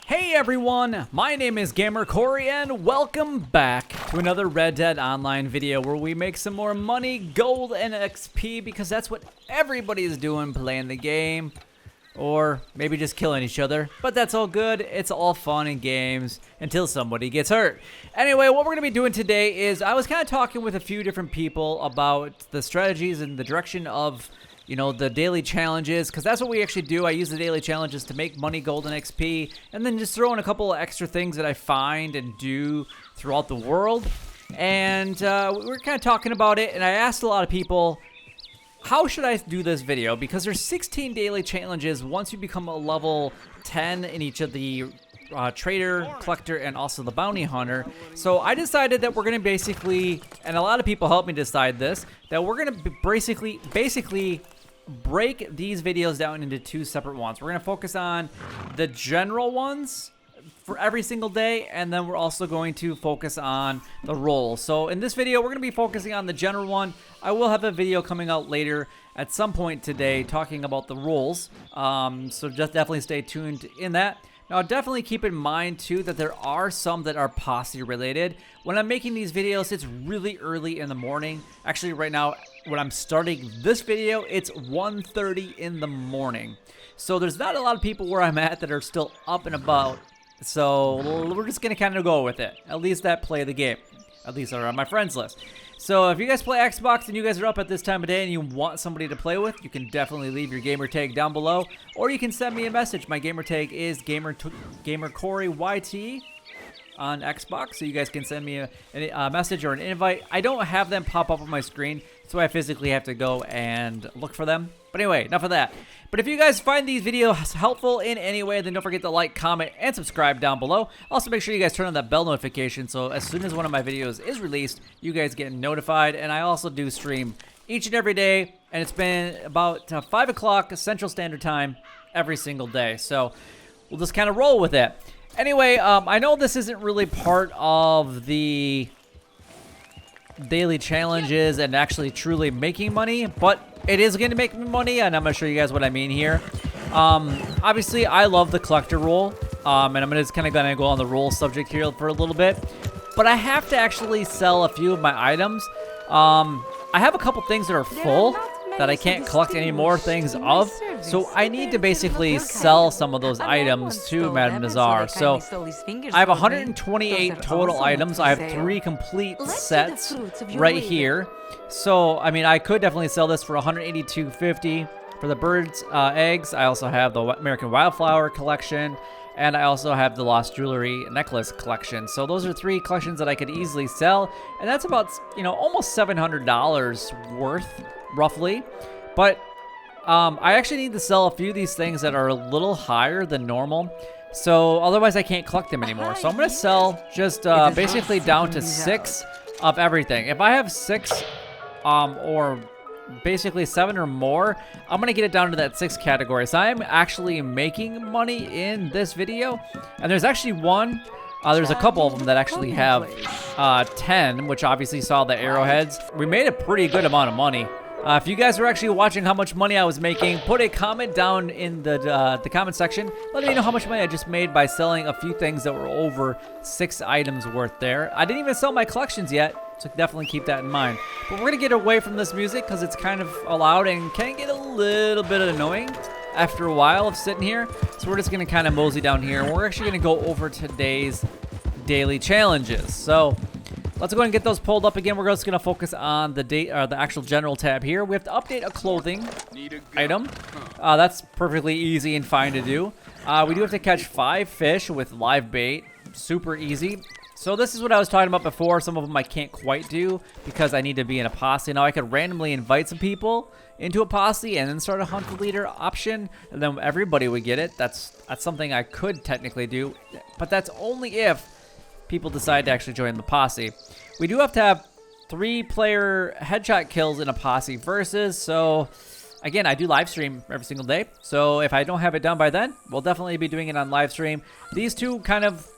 Hey everyone, my name is Gamer Corey and welcome back to another Red Dead Online video where we make some more money, gold, and XP because that's what everybody is doing playing the game. Or maybe just killing each other, but that's all good. It's all fun and games until somebody gets hurt. Anyway, what we're going to be doing today is I was kind of talking with a few different people about the strategies and the direction of the daily challenges, because that's what we actually do. I use the daily challenges to make money, gold, and XP, and then just throw in a couple of extra things that I find and do throughout the world. And we were kind of talking about it, and I asked a lot of people, how should I do this video? Because there's 16 daily challenges once you become a level 10 in each of the trader, collector, and also the bounty hunter. So I decided that we're going to basically, and a lot of people helped me decide this, that we're going to basically break these videos down into two separate ones. We're going to focus on the general ones for every single day, and then we're also going to focus on the roles. So in this video, we're going to be focusing on the general one. I will have a video coming out later at some point today talking about the roles. So just definitely stay tuned in that. Now, definitely keep in mind, too, that there are some that are posse related. When I'm making these videos, it's really early in the morning. Actually, right now, when I'm starting this video, it's 1:30 in the morning. So there's not a lot of people where I'm at that are still up and about. So we're just going to kind of go with it. At least that play the game. At least are on my friends list. So if you guys play Xbox and you guys are up at this time of day and you want somebody to play with, you can definitely leave your gamer tag down below, or you can send me a message. My gamer tag is GamerCoreyYT on Xbox, so you guys can send me a message or an invite. I don't have them pop up on my screen, so I physically have to go and look for them. But anyway, enough of that. But if you guys find these videos helpful in any way, then don't forget to like, comment, and subscribe down below. Also, make sure you guys turn on that bell notification so as soon as one of my videos is released, you guys get notified. And I also do stream each and every day, and it's been about 5 o'clock Central Standard Time every single day. So we'll just kind of roll with it. Anyway, I know this isn't really part of the daily challenges and actually truly making money, but it is going to make me money, and I'm going to show you guys what I mean here. Obviously, I love the collector role, and I'm just kind of going to go on the role subject here for a little bit, but I have to actually sell a few of my items. I have a couple things that are full that I can't collect any more things of, so I need to basically sell some of those items to Madame Nazar. So I have 128 total items. I have 3 complete sets right here. So I mean, I could definitely sell this for $182.50 for the bird's eggs. I also have the American Wildflower collection, and I also have the Lost Jewelry necklace collection. So those are 3 collections that I could easily sell, and that's about almost $700 worth, roughly. But I actually need to sell a few of these things that are a little higher than normal, so otherwise I can't collect them anymore. So I'm gonna sell just basically down to 6 of everything. If I have 6 or basically 7 or more, I'm gonna get it down to that 6 category. So I'm actually making money in this video, and there's actually one. There's a couple of them that actually have 10, which obviously saw the arrowheads. We made a pretty good amount of money. If you guys were actually watching how much money I was making, put a comment down in the comment section. Let me know how much money I just made by selling a few things that were over 6 items worth there. I didn't even sell my collections yet, so definitely keep that in mind. But we're going to get away from this music because it's kind of loud and can get a little bit annoying after a while of sitting here. So we're just going to kind of mosey down here, and we're actually going to go over today's daily challenges. So let's go ahead and get those pulled up again. We're just going to focus on the actual general tab here. We have to update a clothing item. That's perfectly easy and fine to do. We do have to catch 5 fish with live bait. Super easy. So this is what I was talking about before. Some of them I can't quite do because I need to be in a posse. Now I could randomly invite some people into a posse and then start a hunt the leader option, and then everybody would get it. That's something I could technically do, but that's only if people decide to actually join the posse. We do have to have 3-player headshot kills in a posse versus. So again, I do live stream every single day. So if I don't have it done by then, we'll definitely be doing it on live stream. These two kind of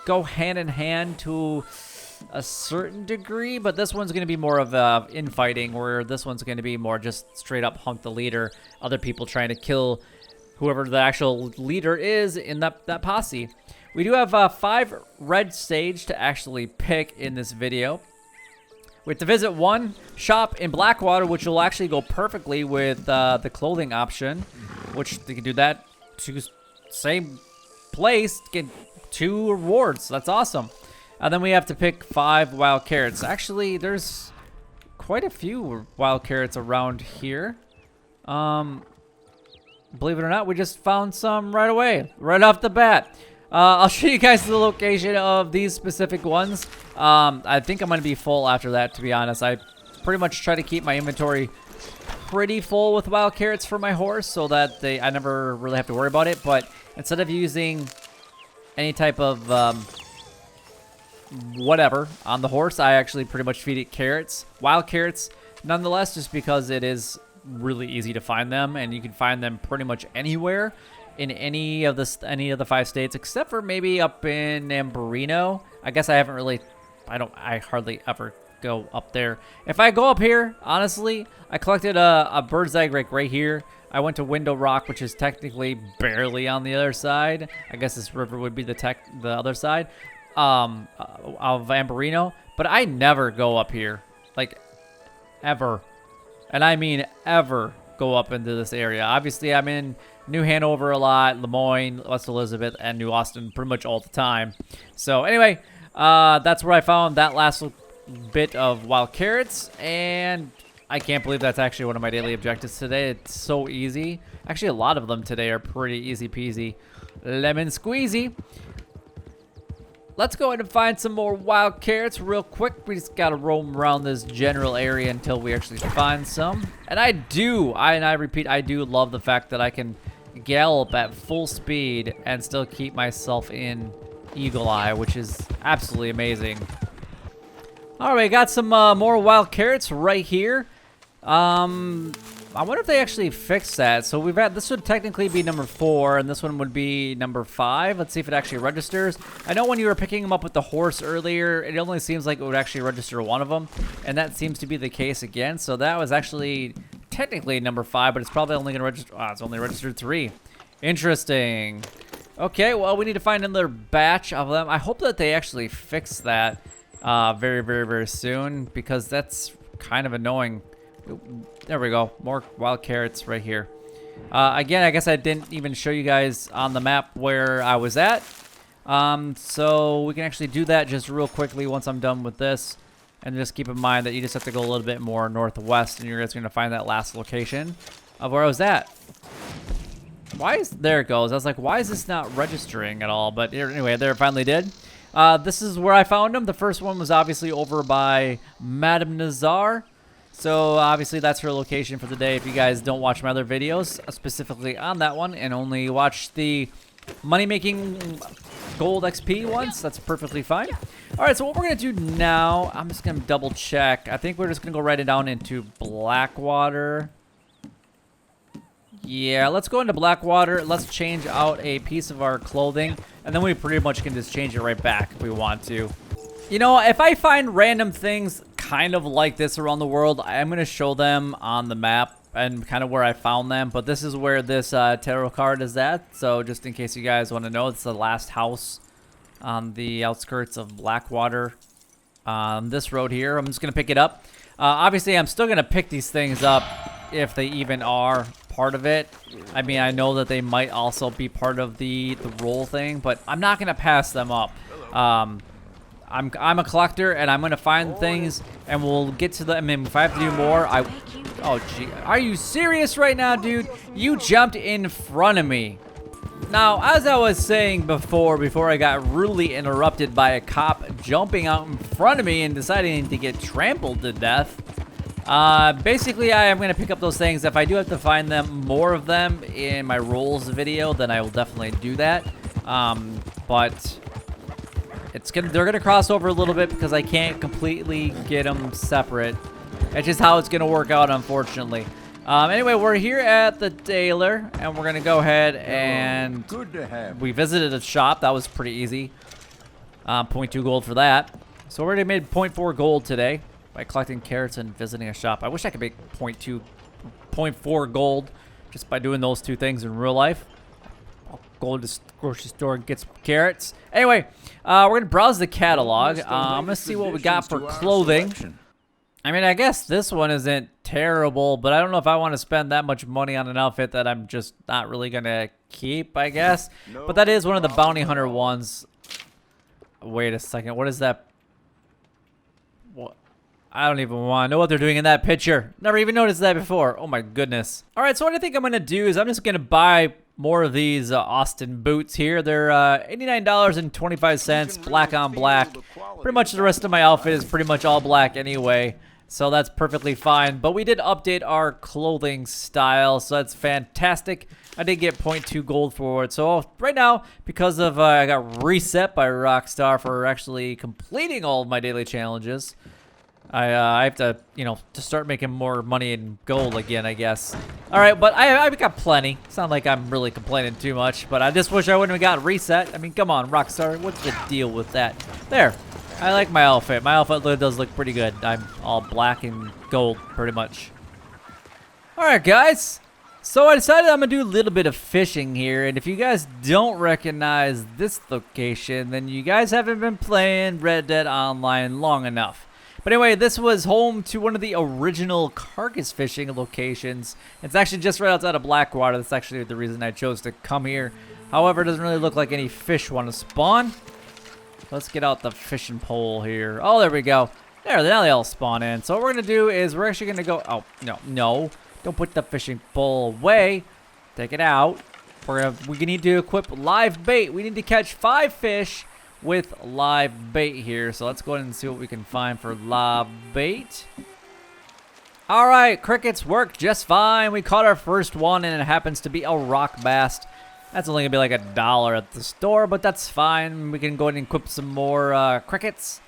go hand in hand to a certain degree, but this one's going to be more of infighting, where this one's going to be more just straight up hunt the leader, other people trying to kill whoever the actual leader is in that posse. We do have 5 red sage to actually pick in this video. We have to visit one shop in Blackwater, which will actually go perfectly with the clothing option, which they can do that to same place, get 2 rewards. That's awesome. And then we have to pick 5 wild carrots. Actually, there's quite a few wild carrots around here. Believe it or not, we just found some right away, right off the bat. I'll show you guys the location of these specific ones. I think I'm going to be full after that, to be honest. I pretty much try to keep my inventory pretty full with wild carrots for my horse so that I never really have to worry about it. But instead of using any type of whatever on the horse, I actually pretty much feed it carrots. Wild carrots, nonetheless, just because it is really easy to find them, and you can find them pretty much anywhere in any of the 5 states, except for maybe up in Amberino. I guess I hardly ever go up there. If I go up here, honestly, I collected a bird's egg right here. I went to Window Rock, which is technically barely on the other side. I guess this river would be the other side of Amberino, but I never go up here, like, ever. And I mean ever go up into this area. Obviously, I'm in New Hanover a lot, Lemoyne, West Elizabeth, and New Austin pretty much all the time. So anyway, that's where I found that last bit of wild carrots, and I can't believe that's actually one of my daily objectives today. It's so easy. Actually, a lot of them today are pretty easy peasy, lemon squeezy. Let's go ahead and find some more wild carrots real quick. We just gotta roam around this general area until we actually find some. And I repeat, I do love the fact that I can gallop at full speed and still keep myself in eagle eye, which is absolutely amazing. All right, got some more wild carrots right here. I wonder if they actually fixed that. So we've had, this would technically be number 4, and this one would be number 5. Let's see if it actually registers. I know when you were picking them up with the horse earlier, it only seems like it would actually register one of them, and that seems to be the case again. So that was actually technically number 5, but it's probably only going to register. Oh, it's only registered 3. Interesting. Okay, well, we need to find another batch of them. I hope that they actually fix that very, very, very soon, because that's kind of annoying. There we go. More wild carrots right here. Again, I guess I didn't even show you guys on the map where I was at. So we can actually do that just real quickly once I'm done with this. And just keep in mind that you just have to go a little bit more northwest, and you're guys going to find that last location of where I was at. There it goes. I was like, why is this not registering at all? But anyway, there it finally did. This is where I found them. The first one was obviously over by Madame Nazar. So obviously that's her location for the day. If you guys don't watch my other videos specifically on that one and only watch the money-making gold XP ones, that's perfectly fine. All right, so what we're going to do now, I'm just going to double check. I think we're just going to go right down into Blackwater. Yeah, let's go into Blackwater. Let's change out a piece of our clothing, and then we pretty much can just change it right back if we want to. You know, if I find random things kind of like this around the world, I'm going to show them on the map and kind of where I found them. But this is where this tarot card is at. So just in case you guys want to know, it's the last house on the outskirts of Blackwater. This road here, I'm just going to pick it up. Obviously, I'm still going to pick these things up if they even are part of it. I mean, I know that they might also be part of the roll thing, but I'm not going to pass them up. I'm a collector, and I'm going to find things, and we'll get to them. I mean, if I have to do more, oh, gee. Are you serious right now, dude? You jumped in front of me. Now, as I was saying before I got rudely interrupted by a cop jumping out in front of me and deciding to get trampled to death, basically, I am going to pick up those things. If I do have to find them, more of them in my rolls video, then I will definitely do that. But they're gonna cross over a little bit because I can't completely get them separate. It's just how it's gonna work out, unfortunately. Anyway, we're here at the dealer, and we're gonna go ahead and we visited a shop. That was pretty easy. 0.2 gold for that. So we already made 0.4 gold today by collecting carrots and visiting a shop. I wish I could make 0.4 gold just by doing those 2 things in real life. go to the grocery store and get some carrots. Anyway, we're going to browse the catalog. I'm going to see what we got for clothing. I mean, I guess this one isn't terrible, but I don't know if I want to spend that much money on an outfit that I'm just not really going to keep, I guess. But that is one of the bounty hunter ones. Wait a second. What is that? What? I don't even want to know what they're doing in that picture. Never even noticed that before. Oh my goodness. All right, so what I think I'm going to do is I'm just going to buy more of these Austin boots here. They're $89.25, black on black. Pretty much the rest of my outfit is pretty much all black anyway. So that's perfectly fine. But we did update our clothing style, so that's fantastic. I did get 0.2 gold for it. So right now, because of I got reset by Rockstar for actually completing all of my daily challenges, I have to, you know, to start making more money in gold again, I guess. All right, but I've got plenty. It's not like I'm really complaining too much, but I just wish I wouldn't have got reset. I mean, come on, Rockstar. What's the deal with that? There. I like my outfit. My outfit does look pretty good. I'm all black and gold, pretty much. All right, guys. So I decided I'm going to do a little bit of fishing here. And if you guys don't recognize this location, then you guys haven't been playing Red Dead Online long enough. But anyway, this was home to one of the original carcass fishing locations. It's actually just right outside of Blackwater. That's actually the reason I chose to come here. However, it doesn't really look like any fish want to spawn. Let's get out the fishing pole here. Oh, there we go. There, now they all spawn in. So what we're going to do is we're actually going to go... Oh, no. Don't put the fishing pole away. Take it out. We need to equip live bait. We need to catch 5 fish with live bait here. So let's go ahead and see what we can find for live bait. All right, crickets worked just fine. We caught our first one, and it happens to be a rock bass. That's only gonna be like $1 at the store, but that's fine. We can go ahead and equip some more crickets.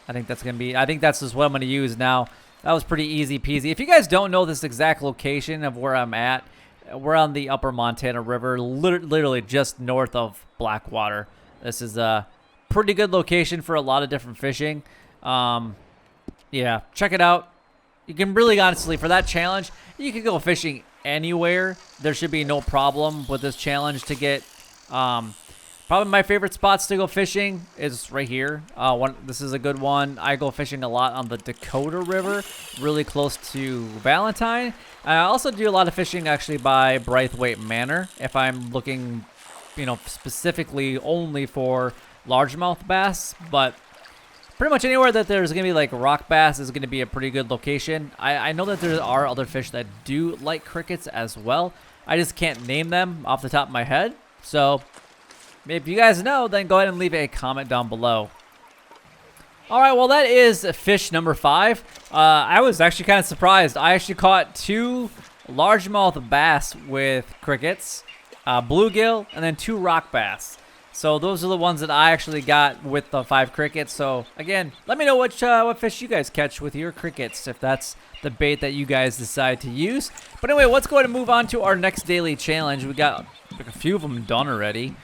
I think that's just what I'm gonna use now. That was pretty easy peasy. If you guys don't know this exact location of where I'm at, we're on the Upper Montana River, literally just north of Blackwater. This is a pretty good location for a lot of different fishing. Yeah, check it out. You can really honestly, for that challenge, you can go fishing anywhere. There should be no problem with this challenge to get. Probably my favorite spots to go fishing is right here. This is a good one. I go fishing a lot on the Dakota River, really close to Valentine. I also do a lot of fishing actually by Braithwaite Manor if I'm looking, you know, specifically only for largemouth bass. But pretty much anywhere that there's gonna be like rock bass is gonna be a pretty good location. I know that there are other fish that do like crickets as well. I just can't name them off the top of my head. So if you guys know, then go ahead and leave a comment down below. All right, well, that is fish number 5. I was actually kind of surprised. I actually caught 2 largemouth bass with crickets, bluegill, and then 2 rock bass. So those are the ones that I actually got with the 5 crickets. So again, let me know what fish you guys catch with your crickets, if that's the bait that you guys decide to use. But anyway, let's go ahead and move on to our next daily challenge. We got a few of them done already.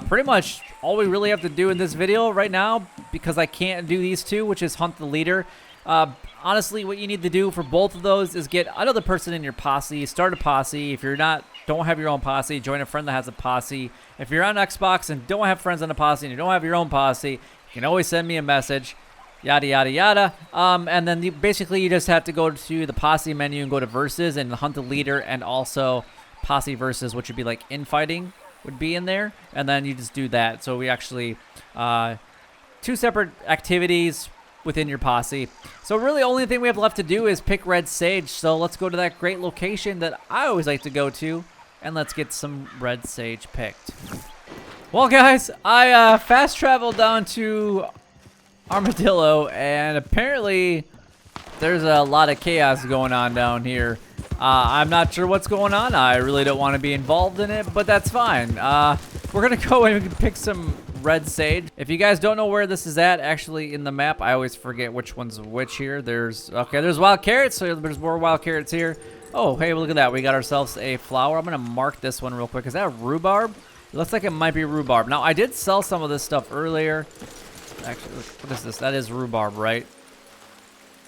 Pretty much all we really have to do in this video right now, because I can't do these 2, which is hunt the leader. Honestly, what you need to do for both of those is get another person in your posse, start a posse. If you're don't have your own posse, join a friend that has a posse. If you're on Xbox and don't have friends on a posse and you don't have your own posse, you can always send me a message, yada, yada, yada. And then basically you just have to go to the posse menu and go to versus and hunt the leader, and also posse versus, which would be like infighting, would be in there, and then you just do that. So we actually 2 separate activities within your posse. So really only thing we have left to do is pick red sage. So let's go to that great location that I always like to go to, and let's get some red sage picked. Well, guys, I fast traveled down to Armadillo, and apparently there's a lot of chaos going on down here. I'm not sure what's going on. I really don't want to be involved in it, but that's fine. We're going to go and pick some red sage. If you guys don't know where this is at, actually in the map, I always forget which one's which here. There's wild carrots, so there's more wild carrots here. Oh, hey, look at that. We got ourselves a flower. I'm going to mark this one real quick. Is that rhubarb? It looks like it might be rhubarb. Now, I did sell some of this stuff earlier. Actually, what is this? That is rhubarb, right?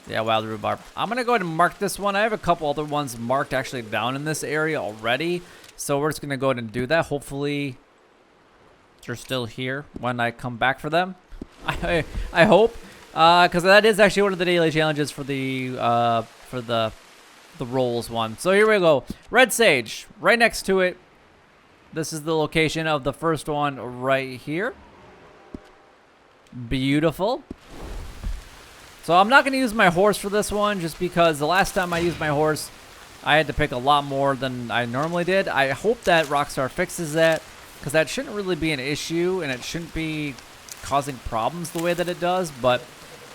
Yeah, wild rhubarb. I'm going to go ahead and mark this one. I have a couple other ones marked actually down in this area already. So we're just going to go ahead and do that. Hopefully they're still here when I come back for them. I hope, because that is actually one of the daily challenges for the rolls one. So here we go. Red Sage, right next to it. This is the location of the first one right here. Beautiful. So I'm not going to use my horse for this one just because the last time I used my horse, I had to pick a lot more than I normally did. I hope that Rockstar fixes that because that shouldn't really be an issue and it shouldn't be causing problems the way that it does, but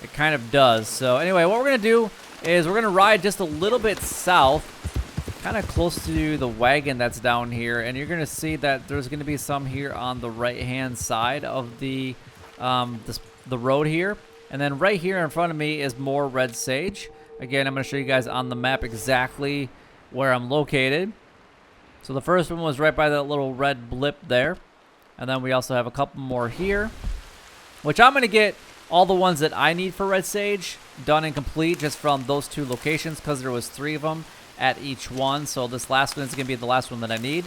it kind of does. So anyway, what we're going to do is we're going to ride just a little bit south, kind of close to the wagon that's down here, and you're going to see that there's going to be some here on the right-hand side of the road here. And then right here in front of me is more red sage. Again, I'm going to show you guys on the map exactly where I'm located. So the first one was right by that little red blip there. And then we also have a couple more here, which I'm going to get all the ones that I need for red sage done and complete just from those two locations because there was 3 of them at each one. So this last one is going to be the last one that I need.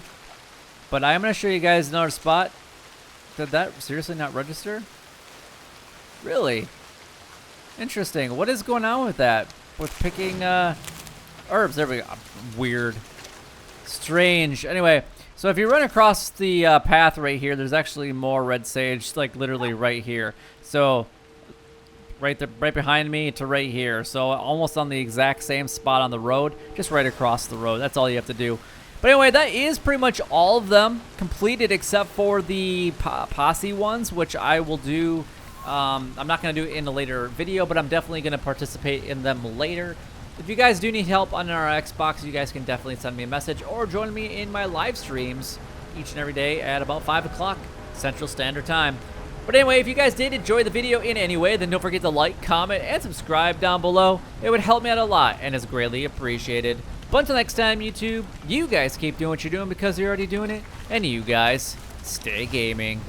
But I'm going to show you guys another spot. Did that seriously not register? Really? Interesting. What is going on with that? With picking herbs. There we go. Weird. Strange. Anyway, so if you run across the path right here, there's actually more red sage, like literally right here. So right there, right behind me to right here. So almost on the exact same spot on the road, just right across the road. That's all you have to do. But anyway, that is pretty much all of them completed except for the posse ones, which I will do. I'm not going to do it in a later video, but I'm definitely going to participate in them later. If you guys do need help on our Xbox, you guys can definitely send me a message or join me in my live streams each and every day at about 5 o'clock Central Standard Time. But anyway, if you guys did enjoy the video in any way, then don't forget to like, comment, and subscribe down below. It would help me out a lot and is greatly appreciated. But until next time, YouTube, you guys keep doing what you're doing because you're already doing it, and you guys stay gaming.